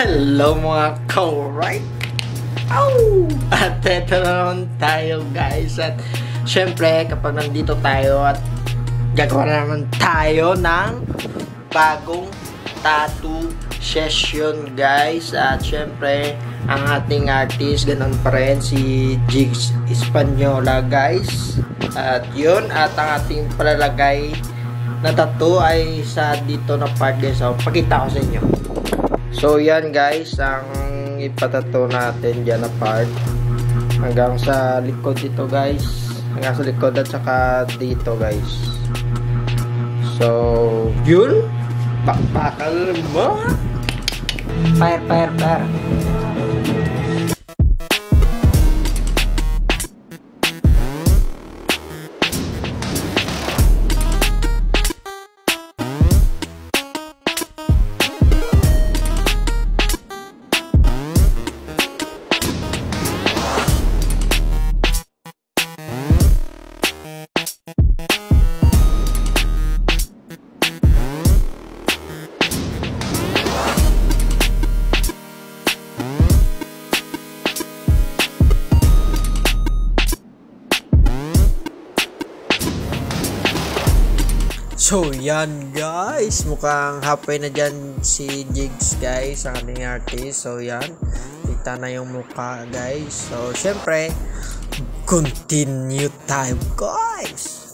Hello mga ka-right! At eto na naman tayo guys. At syempre kapag nandito tayo at gagawa na naman tayo ng bagong tattoo session guys. At syempre ang ating artist ganun pa rin, si Jigs Española guys. At yun, at ang ating palalagay na tattoo ay sa dito na part guys. So pakita ko sa inyo. So yan guys, ang ipatato natin dyan na part hanggang sa likod dito guys, hanggang sa likod at saka dito guys. So yun, bakbakal mo, fire. So yan guys, mukhang halfway na dyan si Jigs guys, ang ating artist. So yan, kita na yung mukha guys. So syempre, continue tayo guys.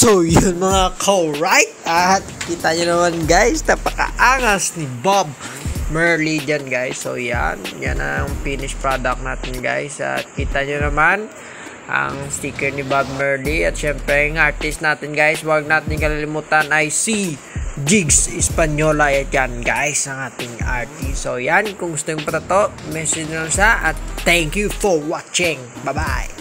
So yun mga ka-right, at kita nyo naman guys, napakaangas ni Bob Marley dyan guys. So yan ang finished product natin guys. At kita nyo naman ang sticker ni Bob Marley. At syempre ang artist natin guys, huwag natin kalilimutan ay si Jigs Española. Yan guys, ang ating artist. So yan, kung gusto yung patato, message nyo lang siya. At thank you for watching. Bye bye.